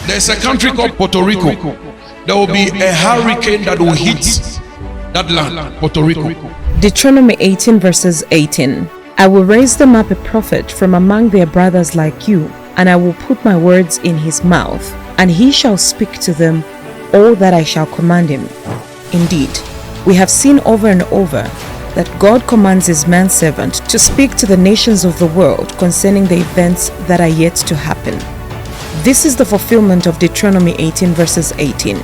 There's a country called Puerto Rico. There will be a hurricane that will hit that land, Puerto Rico. Deuteronomy 18 verses 18. I will raise them up a prophet from among their brothers like you, and I will put my words in his mouth, and he shall speak to them all that I shall command him. Indeed, we have seen over and over that God commands his manservant to speak to the nations of the world concerning the events that are yet to happen. This is the fulfillment of Deuteronomy 18 verses 18.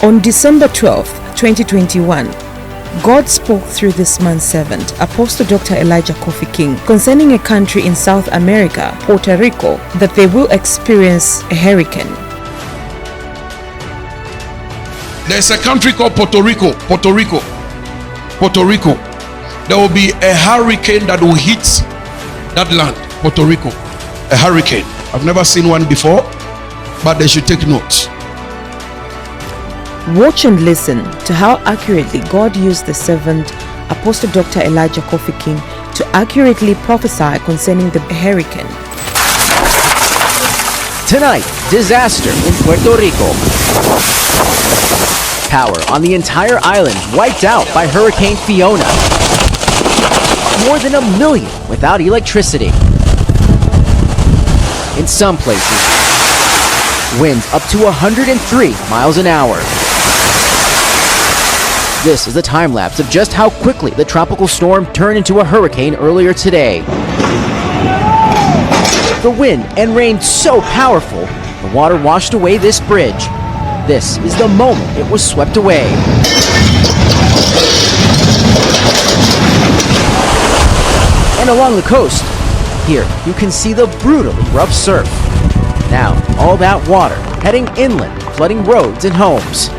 On December 12, 2021, God spoke through this man's servant, Apostle Dr. Elijah Kofi King, concerning a country in South America, Puerto Rico, that they will experience a hurricane. There's a country called Puerto Rico. There will be a hurricane that will hit that land, Puerto Rico. A hurricane. I've never seen one before, but they should take notes. Watch and listen to how accurately God used the servant, Apostle Dr. Elijah Kofi King, to accurately prophesy concerning the hurricane. Tonight, disaster in Puerto Rico. Power on the entire island wiped out by Hurricane Fiona. More than 1 million without electricity. In some places, winds up to 103 miles an hour. This is a time lapse of just how quickly the tropical storm turned into a hurricane earlier today. The wind and rain so powerful, the water washed away this bridge. This is the moment it was swept away. And along the coast, here you can see the brutally rough surf. Now, all that water heading inland, flooding roads and homes,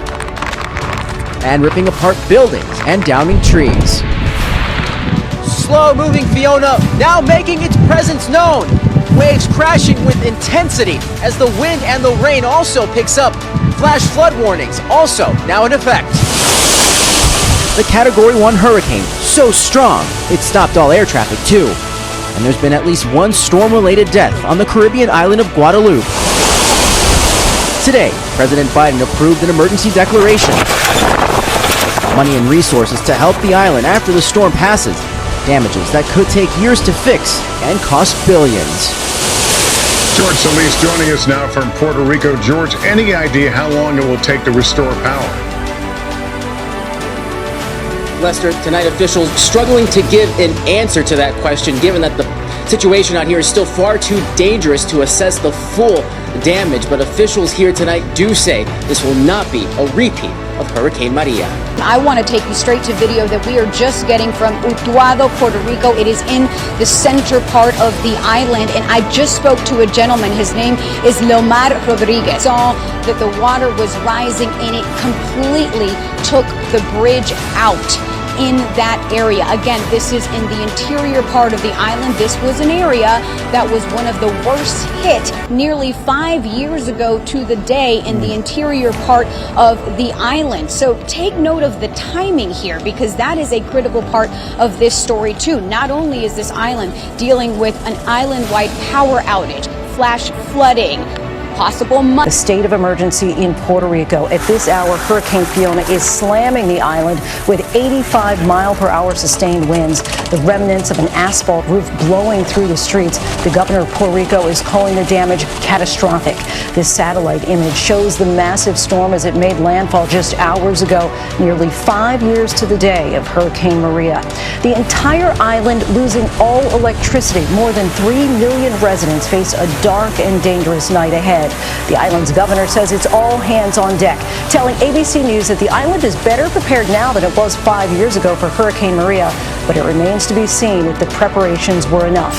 and ripping apart buildings and downing trees. Slow-moving Fiona now making its presence known. Waves crashing with intensity as the wind and the rain also picks up. Flash flood warnings also now in effect. The Category 1 hurricane, so strong, it stopped all air traffic too. And there's been at least one storm-related death on the Caribbean island of Guadeloupe. Today, President Biden approved an emergency declaration. Money and resources to help the island after the storm passes. Damages that could take years to fix and cost billions. George Solis joining us now from Puerto Rico. George, any idea how long it will take to restore power? Lester, tonight officials struggling to give an answer to that question, given that the situation out here is still far too dangerous to assess the full damage. But officials here tonight do say this will not be a repeat of Hurricane Maria. I want to take you straight to video that we are just getting from Utuado, Puerto Rico. It is in the center part of the island, and I just spoke to a gentleman. His name is Leomar Rodriguez. Saw that the water was rising and it completely took the bridge out in that area. Again, this is in the interior part of the island. This was an area that was one of the worst hit nearly 5 years ago to the day in the interior part of the island. So take note of the timing here, because that is a critical part of this story too. Not only is this island dealing with an island-wide power outage, flash flooding, possible The state of emergency in Puerto Rico. At this hour, Hurricane Fiona is slamming the island with 85-mile-per-hour sustained winds. The remnants of an asphalt roof blowing through the streets. The governor of Puerto Rico is calling the damage catastrophic. This satellite image shows the massive storm as it made landfall just hours ago, nearly 5 years to the day of Hurricane Maria. The entire island losing all electricity. More than 3 million residents face a dark and dangerous night ahead. The island's governor says it's all hands on deck, telling ABC News that the island is better prepared now than it was 5 years ago for Hurricane Maria, but it remains to be seen if the preparations were enough.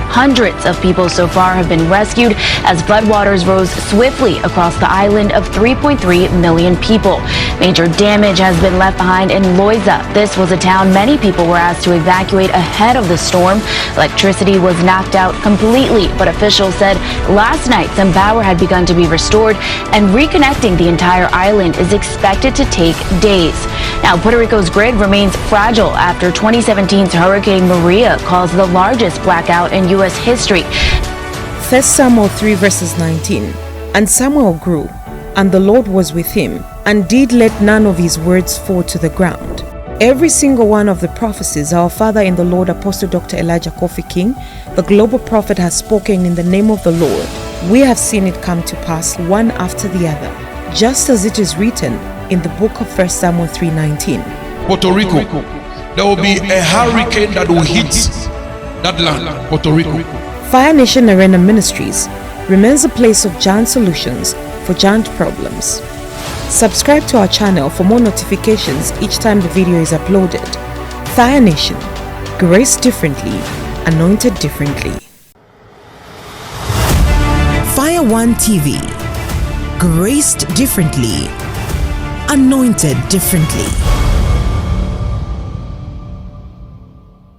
Hundreds of people so far have been rescued as floodwaters rose swiftly across the island of 3.3 million people. Major damage has been left behind in Loiza. This was a town many people were asked to evacuate ahead of the storm. Electricity was knocked out completely, but officials said last night some power had begun to be restored, and reconnecting the entire island is expected to take days. Now, Puerto Rico's grid remains fragile after 2017's Hurricane Maria caused the largest blackout in U.S. history. 1 Samuel 3 verses 19. And Samuel grew, and the Lord was with him, and did let none of his words fall to the ground. Every single one of the prophecies our father in the Lord, Apostle Dr. Elijah Kofi King, the global prophet, has spoken in the name of the Lord, we have seen it come to pass one after the other, just as it is written in the book of 1 Samuel 3:19. Puerto Rico, there will be a hurricane that will hit that land, Puerto Rico. Fire Nation Arena Ministries remains a place of giant solutions for giant problems. Subscribe to our channel for more notifications each time the video is uploaded. Fire Nation, graced differently, anointed differently. Fire One TV, graced differently, anointed differently.